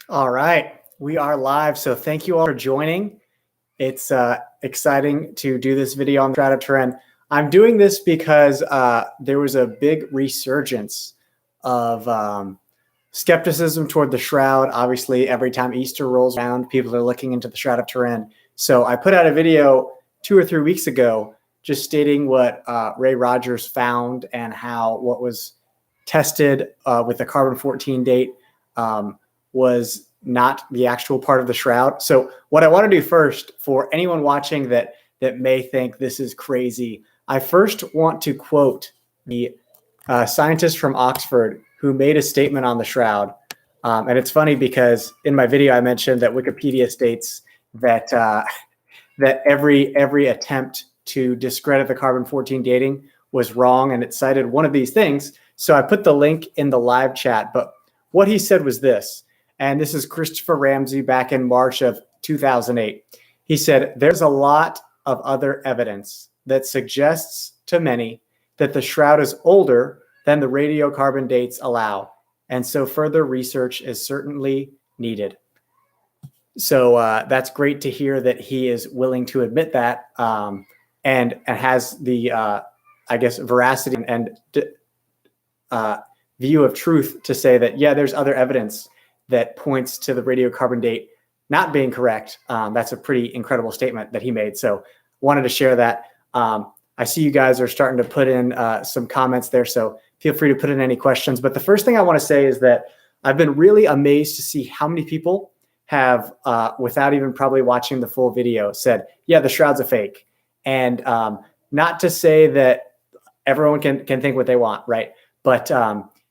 All right, we are live. So thank you all for joining. It's exciting to do this video on the Shroud of Turin. I'm doing this because there was a big resurgence of skepticism toward the Shroud. Obviously, every time Easter rolls around, people are looking into the Shroud of Turin. So I put out a video 2 or 3 weeks ago just stating what Ray Rogers found and how what was tested with the carbon-14 date was not the actual part of the Shroud. So what I want to do first, for anyone watching that may think this is crazy, I first want to quote the scientist from Oxford who made a statement on the Shroud. And it's funny because in my video I mentioned that Wikipedia states that that every attempt to discredit the carbon-14 dating was wrong, and it cited one of these things. So I put the link in the live chat, but what he said was this, and this is Christopher Ramsey back in March of 2008. He said, "There's a lot of other evidence that suggests to many that the Shroud is older than the radiocarbon dates allow, and so further research is certainly needed." So that's great to hear that he is willing to admit that and has the, I guess, veracity and view of truth to say that, yeah, there's other evidence that points to the radiocarbon date not being correct. That's a pretty incredible statement that he made. So wanted to share that. I see you guys are starting to put in some comments there, so feel free to put in any questions. But the first thing I want to say is that I've been really amazed to see how many people have, without even probably watching the full video, said, yeah, the Shroud's a fake. And not to say that everyone can think what they want, right? But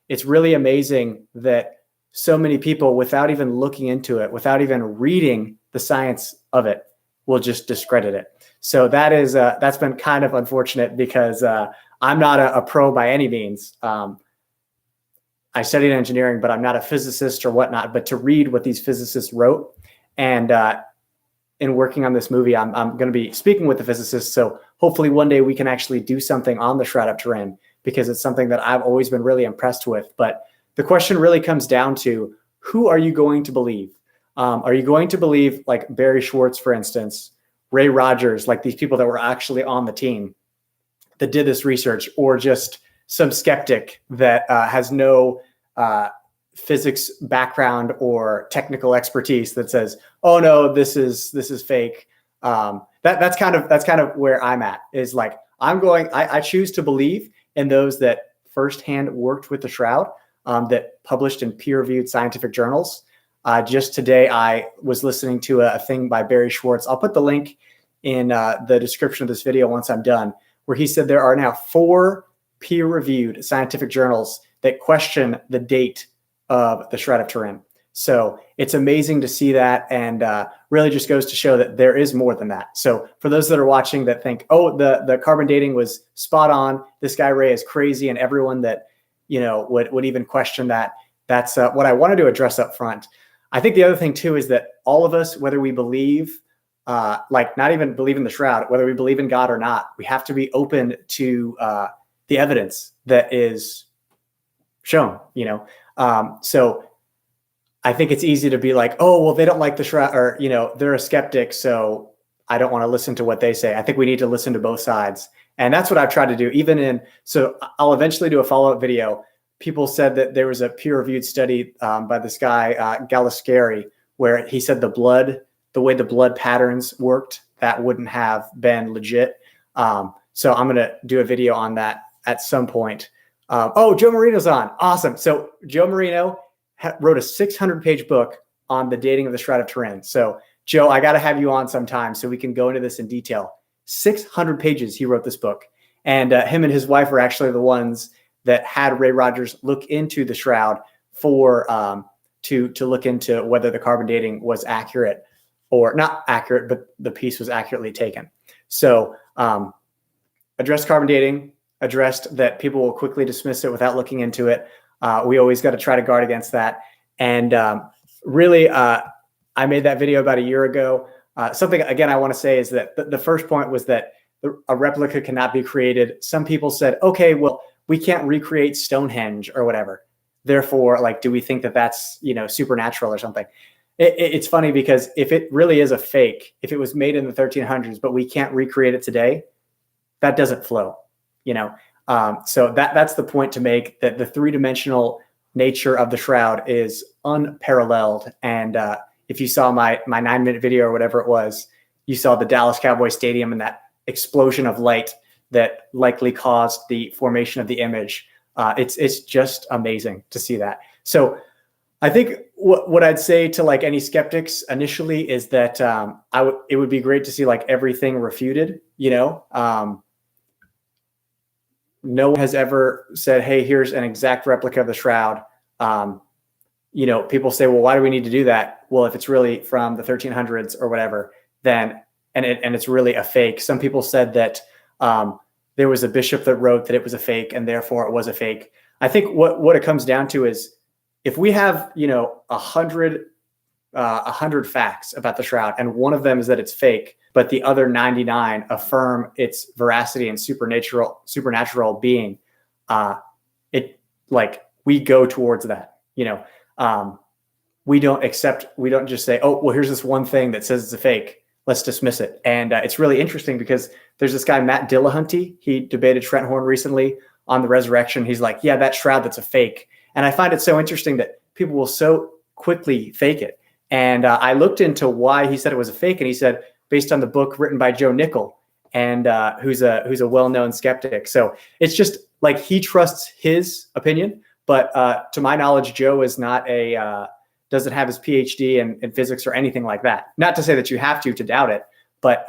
it's really amazing that so many people, without even looking into it, without even reading the science of it, will just discredit it. So that is that's been kind of unfortunate because I'm not a pro by any means. I studied engineering, but I'm not a physicist or whatnot. But to read what these physicists wrote, and in working on this movie, I'm going to be speaking with the physicists. So hopefully one day we can actually do something on the Shroud of Turin, because it's something that I've always been really impressed with. But the question really comes down to, who are you going to believe? Are you going to believe like Barry Schwartz, for instance, Ray Rogers, like these people that were actually on the team that did this research, or just some skeptic that has no physics background or technical expertise that says, "Oh no, this is fake"? That's kind of where I'm at. Is like I choose to believe in those that firsthand worked with the Shroud, that published in peer-reviewed scientific journals. Just today, I was listening to a thing by Barry Schwartz. I'll put the link in the description of this video once I'm done, where he said there are now 4 peer-reviewed scientific journals that question the date of the Shroud of Turin. So it's amazing to see that, and really just goes to show that there is more than that. So for those that are watching that think, oh, the carbon dating was spot on, this guy Ray is crazy, and everyone that would even question that, that's what I wanted to address up front. I think the other thing too is that all of us, whether we believe, like not even believe in the Shroud, whether we believe in God or not, we have to be open to the evidence that is shown. So I think it's easy to be like, oh, well, they don't like the Shroud, or they're a skeptic, so I don't want to listen to what they say. I think we need to listen to both sides, and that's what I've tried to do. So I'll eventually do a follow-up video. People said that there was a peer-reviewed study by this guy Galascari, where he said the way the blood patterns worked, that wouldn't have been legit. So I'm going to do a video on that at some point. Oh, Joe Marino's on. Awesome. So Joe Marino wrote a 600-page book on the dating of the Shroud of Turin. So Joe, I got to have you on sometime so we can go into this in detail. 600 pages he wrote this book. And him and his wife were actually the ones that had Ray Rogers look into the Shroud for to look into whether the carbon dating was accurate, or not accurate, but the piece was accurately taken. So addressed carbon dating, addressed that people will quickly dismiss it without looking into it. We always got to try to guard against that. And really, I made that video about a year ago. Something, again, I want to say is that the first point was that a replica cannot be created. Some people said, okay, well, we can't recreate Stonehenge or whatever. Therefore, like, do we think that that's, supernatural or something? It's funny because if it really is a fake, if it was made in the 1300s, but we can't recreate it today, that doesn't flow, So that's the point to make, that the three-dimensional nature of the shroud is unparalleled. And if you saw my 9-minute video or whatever it was, you saw the Dallas Cowboys Stadium and that explosion of light that likely caused the formation of the image. It's just amazing to see that. So I think what I'd say to like any skeptics initially is that it would be great to see like everything refuted. No one has ever said, hey, here's an exact replica of the shroud. People say, well, why do we need to do that? Well, if it's really from the 1300s or whatever, then, and it's really a fake. Some people said that there was a bishop that wrote that it was a fake and therefore it was a fake. I think what it comes down to is, if we have, 100 facts about the shroud, and one of them is that it's fake, but the other 99 affirm its veracity and supernatural being, we go towards that. We don't just say, oh, well, here's this one thing that says it's a fake, let's dismiss it. And it's really interesting because there's this guy, Matt Dillahunty. He debated Trent Horn recently on the resurrection. He's like, yeah, that shroud, that's a fake. And I find it so interesting that people will so quickly fake it. And I looked into why he said it was a fake, and he said, based on the book written by Joe Nickel, and who's a well-known skeptic. So it's just like he trusts his opinion, but to my knowledge, Joe is not doesn't have his PhD in physics or anything like that. Not to say that you have to doubt it, but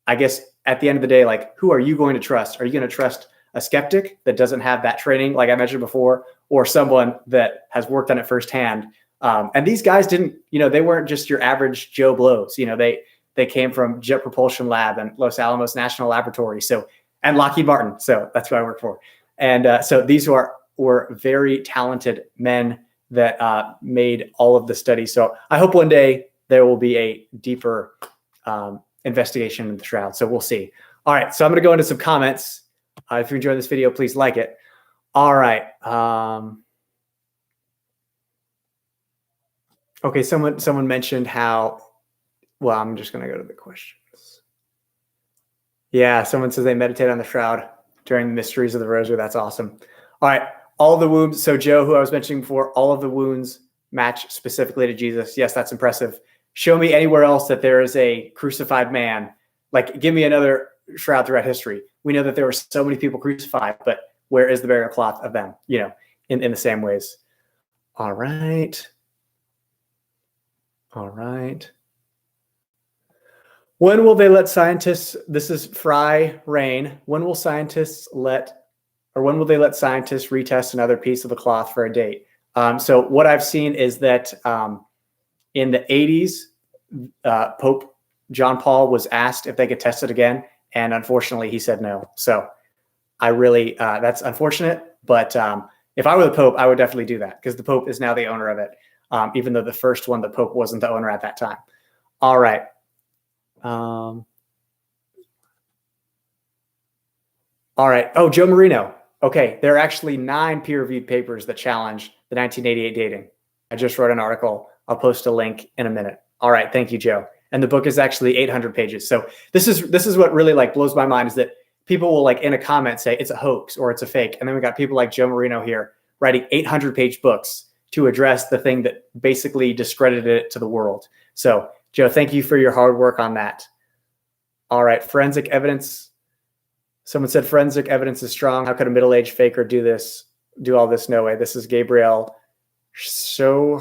I guess at the end of the day, like, who are you going to trust? Are you going to trust a skeptic that doesn't have that training, like I mentioned before, or someone that has worked on it firsthand? And these guys didn't, they weren't just your average Joe Blows. They came from Jet Propulsion Lab and Los Alamos National Laboratory, and Lockheed Martin. So that's who I work for. And so these were very talented men that made all of the studies. So I hope one day there will be a deeper investigation of the shroud. So we'll see. All right. So I'm going to go into some comments. If you enjoyed this video, please like it. All right. Okay. Someone mentioned how, well, I'm just going to go to the questions. Yeah. Someone says they meditate on the shroud during the mysteries of the rosary. That's awesome. All right. All the wounds. So Joe, who I was mentioning before, all of the wounds match specifically to Jesus. Yes, that's impressive. Show me anywhere else that there is a crucified man. Like, give me another shroud throughout history. We know that there were so many people crucified, but where is the burial cloth of them? In the same ways. All right. All right. When will they let scientists, this is Fry Rain, when will they let scientists retest another piece of the cloth for a date? So what I've seen is that in the 80s, Pope John Paul was asked if they could test it again, and unfortunately he said no. So I really, that's unfortunate, but if I were the Pope, I would definitely do that, because the Pope is now the owner of it, even though the first one, the Pope wasn't the owner at that time. All right. All right. Oh, Joe Marino. Okay. There are actually 9 peer-reviewed papers that challenge the 1988 dating. I just wrote an article. I'll post a link in a minute. All right. Thank you, Joe. And the book is actually 800 pages. So this is what really like blows my mind, is that people will like in a comment say it's a hoax or it's a fake. And then we got people like Joe Marino here writing 800-page books to address the thing that basically discredited it to the world. So Joe, thank you for your hard work on that. All right. Forensic evidence. Someone said forensic evidence is strong. How could a middle-aged faker do all this? No way. This is Gabriel. So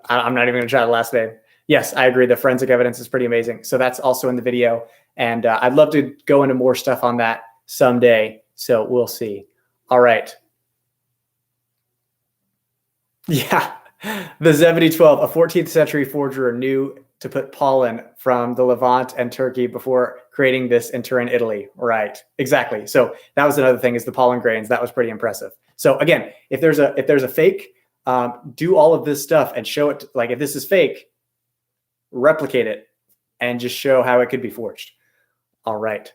I'm not even going to try the last name. Yes, I agree. The forensic evidence is pretty amazing. So that's also in the video. And I'd love to go into more stuff on that someday. So we'll see. All right. Yeah. The Zebedee 12, a 14th century forger, knew to put pollen from the Levant and Turkey before creating this in Turin, Italy. Right. Exactly. So that was another thing, is the pollen grains. That was pretty impressive. So again, if there's a fake, do all of this stuff and show it. Like, if this is fake, replicate it and just show how it could be forged. All right.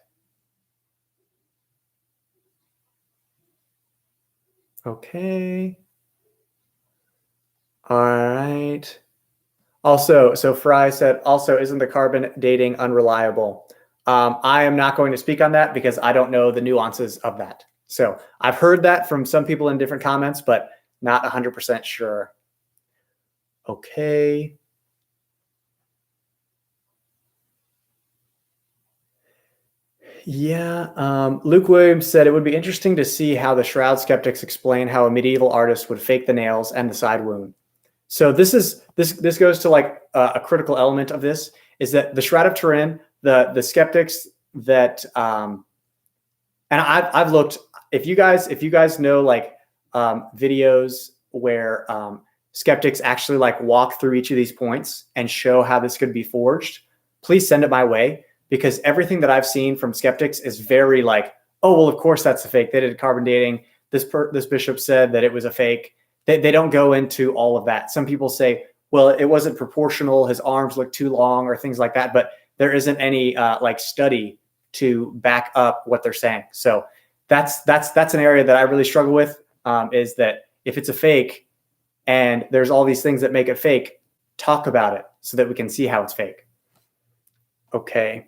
Okay. All right. Also, so Fry said, also, isn't the carbon dating unreliable? I am not going to speak on that because I don't know the nuances of that. So I've heard that from some people in different comments, but not 100% sure. Okay. Yeah. Luke Williams said it would be interesting to see how the Shroud skeptics explain how a medieval artist would fake the nails and the side wound. So this goes to like a critical element of this is that the Shroud of Turin, the skeptics that and I've looked, if you guys know like videos where skeptics actually like walk through each of these points and show how this could be forged, please send it my way, because everything that I've seen from skeptics is very like, oh well, of course that's a fake. They did carbon dating. This bishop said that it was a fake. They don't go into all of that. Some people say, well, it wasn't proportional. His arms looked too long or things like that. But there isn't any like study to back up what they're saying. So that's an area that I really struggle with, is that if it's a fake and there's all these things that make it fake, talk about it so that we can see how it's fake. Okay.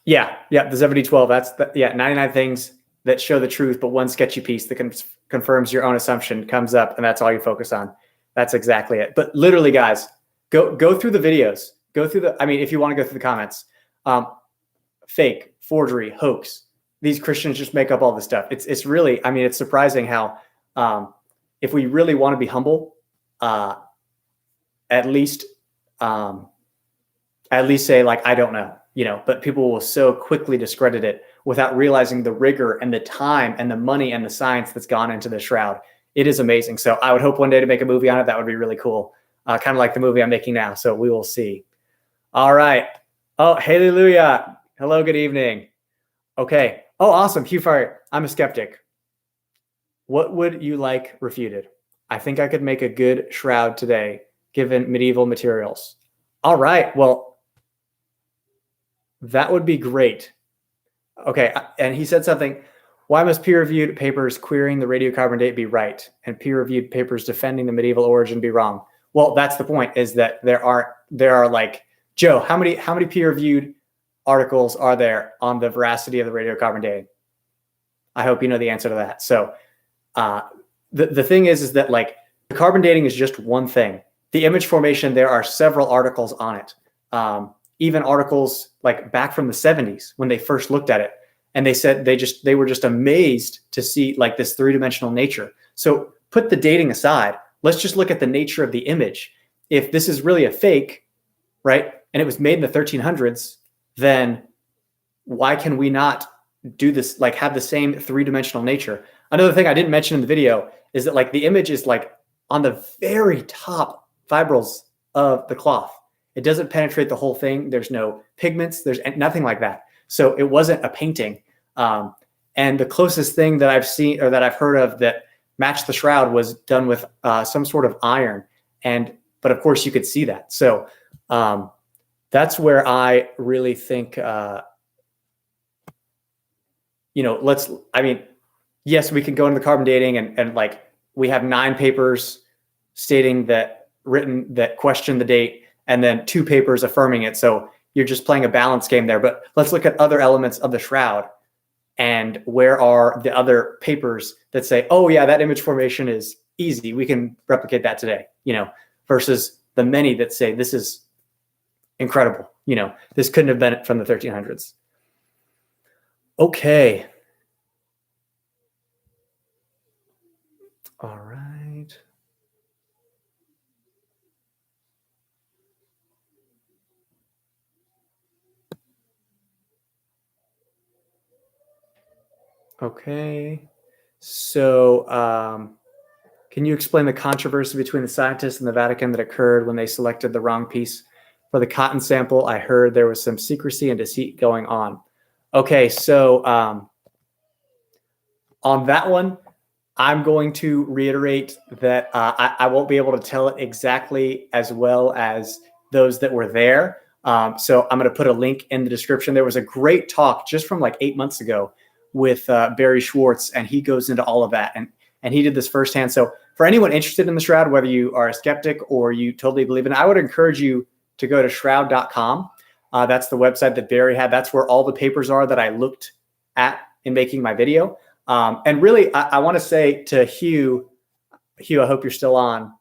Yeah. The Zebedee 12. That's 99 things that show the truth, but one sketchy piece that confirms your own assumption comes up, and that's all you focus on. That's exactly it. But literally, guys, go through the videos. If you want to go through the comments, fake, forgery, hoax. These Christians just make up all this stuff. It's really, it's surprising how, if we really want to be humble, at least say like, I don't know. But people will so quickly discredit it without realizing the rigor and the time and the money and the science that's gone into the Shroud. It is amazing. So I would hope one day to make a movie on it. That would be really cool. Kind of like the movie I'm making now. So we will see. All right. Oh, hallelujah. Hello, good evening. Okay. Oh, awesome. Hugh Fire. I'm a skeptic. What would you like refuted? I think I could make a good Shroud today, given medieval materials. All right. Well, that would be great. Okay. And he said something. Why must peer-reviewed papers querying the radiocarbon date be right and peer-reviewed papers defending the medieval origin be wrong? Well, that's the point, is that there are like, Joe, how many peer-reviewed articles are there on the veracity of the radiocarbon dating? I hope you know the answer to that. So the thing is that like the carbon dating is just one thing. The image formation, there are several articles on it. Even articles like back from the 70s when they first looked at it, and they said they were just amazed to see like this three-dimensional nature. So put the dating aside. Let's just look at the nature of the image. If this is really a fake, right, and it was made in the 1300s, then why can we not do this, like have the same three-dimensional nature? Another thing I didn't mention in the video is that like the image is like on the very top fibrils of the cloth. It doesn't penetrate the whole thing. There's no pigments. There's nothing like that. So it wasn't a painting. And the closest thing that I've seen or that I've heard of that matched the Shroud was done with some sort of iron. But of course you could see that. So that's where I really think, yes, we can go into the carbon dating and like we have 9 papers stating that question the date, and then 2 papers affirming it. So you're just playing a balance game there. But let's look at other elements of the Shroud, and where are the other papers that say, oh yeah, that image formation is easy, we can replicate that today, versus the many that say this is incredible. This couldn't have been from the 1300s. Okay. All right. Okay. So can you explain the controversy between the scientists and the Vatican that occurred when they selected the wrong piece for the cotton sample? I heard there was some secrecy and deceit going on. Okay, so on that one, I'm going to reiterate that I won't be able to tell it exactly as well as those that were there. So I'm going to put a link in the description. There was a great talk just from like 8 months ago with Barry Schwartz, and he goes into all of that, and he did this firsthand. So for anyone interested in the Shroud, whether you are a skeptic or you totally believe in it, I would encourage you to go to shroud.com. That's the website that Barry had. That's where all the papers are that I looked at in making my video. And really, I want to say to Hugh, I hope you're still on.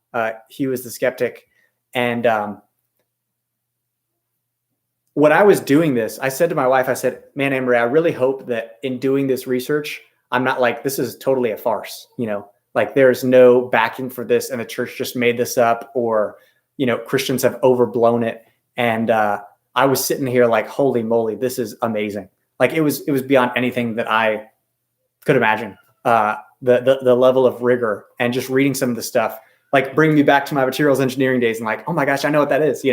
Hugh is the skeptic. And when I was doing this, I said to my wife, I said, man, Anne-Marie, I really hope that in doing this research, I'm not like, this is totally a farce, like there's no backing for this and the church just made this up, or, Christians have overblown it. And I was sitting here like, holy moly, this is amazing. Like it was beyond anything that I could imagine. The level of rigor and just reading some of the stuff, like bring me back to my materials engineering days and like, oh my gosh, I know what that is,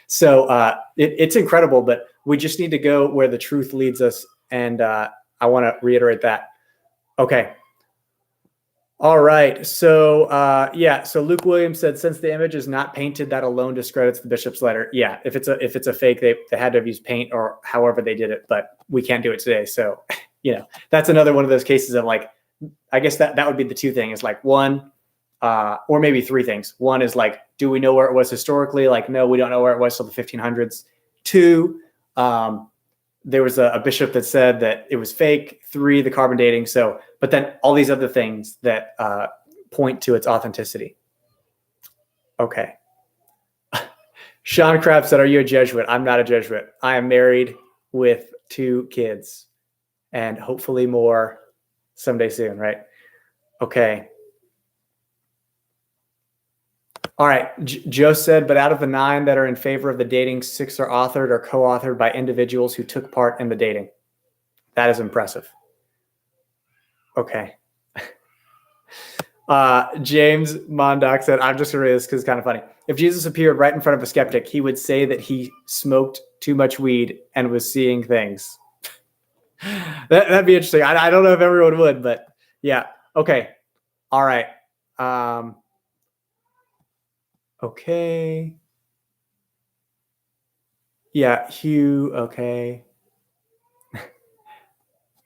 So it's incredible, but we just need to go where the truth leads us. And I want to reiterate that. Okay. All right. So so Luke Williams said, since the image is not painted, that alone discredits the bishop's letter. Yeah. If it's a fake, they had to have used paint or however they did it, but we can't do it today. So, that's another one of those cases of like, I guess that would be the two things, like one, or maybe three things. One is like, do we know where it was historically? Like, no, we don't know where it was till the 1500s. Two, there was a bishop that said that it was fake. Three, the carbon dating. So, but then all these other things that point to its authenticity. Okay. Sean Kraft said, are you a Jesuit? I'm not a Jesuit. I am married with 2 kids and hopefully more someday soon, right? Okay. All right. Joe said, but out of the 9 that are in favor of the dating, 6 are authored or co-authored by individuals who took part in the dating. That is impressive. Okay. James Mondock said, I'm just going to read this because it's kind of funny. If Jesus appeared right in front of a skeptic, he would say that he smoked too much weed and was seeing things. That'd be interesting. I don't know if everyone would, but yeah. Okay. All right. Okay. Yeah, Hugh. Okay.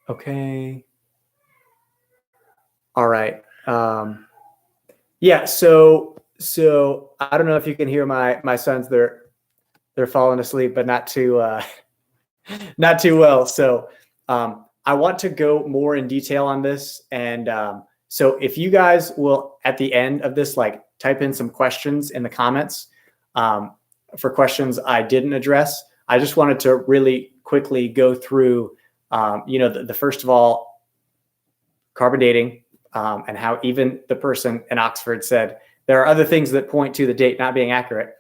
Okay. All right. Yeah. So I don't know if you can hear my sons. They're falling asleep, but not too well. So I want to go more in detail on this, and so if you guys will at the end of this, like type in some questions in the comments for questions I didn't address. I just wanted to really quickly go through, the first of all, carbon dating, and how even the person in Oxford said there are other things that point to the date not being accurate.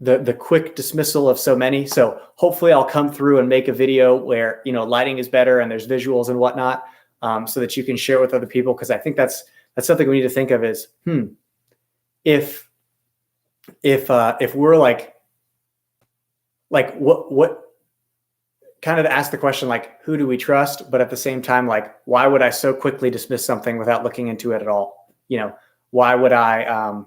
The quick dismissal of so many. So hopefully I'll come through and make a video where, lighting is better and there's visuals and whatnot, so that you can share it with other people. Cause I think that's something we need to think of is, if we're like what kind of ask the question, like, who do we trust? But at the same time, like, why would I so quickly dismiss something without looking into it at all? Why would I,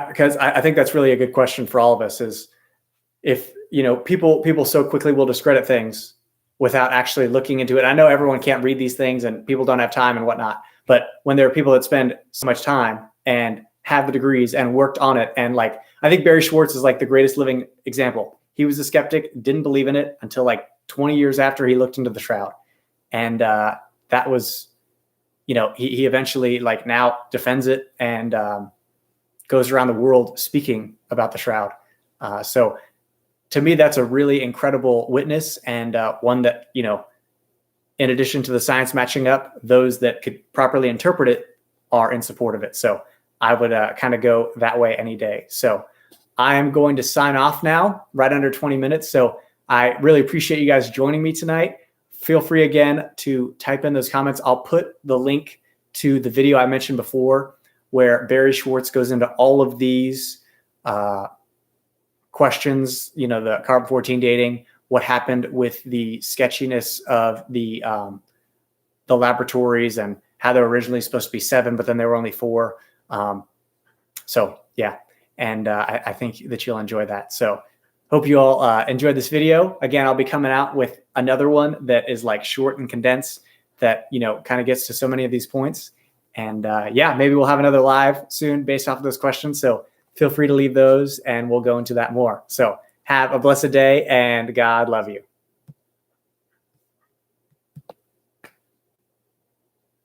because I think that's really a good question for all of us is if, people so quickly will discredit things without actually looking into it. I know everyone can't read these things and people don't have time and whatnot, but when there are people that spend so much time and have the degrees and worked on it. And like, I think Barry Schwartz is like the greatest living example. He was a skeptic, didn't believe in it until like 20 years after he looked into the Shroud. And that was, he eventually like now defends it and goes around the world speaking about the Shroud. So to me, that's a really incredible witness, and one that, in addition to the science matching up, those that could properly interpret it are in support of it. So I would kind of go that way any day. So I am going to sign off now, right under 20 minutes. So I really appreciate you guys joining me tonight. Feel free again to type in those comments. I'll put the link to the video I mentioned before, where Barry Schwartz goes into all of these questions, the carbon-14 dating, what happened with the sketchiness of the laboratories and how they were originally supposed to be 7, but then they were only 4. So yeah, and I think that you'll enjoy that. So hope you all enjoyed this video. Again, I'll be coming out with another one that is like short and condensed that, kind of gets to so many of these points. And yeah, maybe we'll have another live soon based off of those questions. So feel free to leave those and we'll go into that more. So have a blessed day and God love you.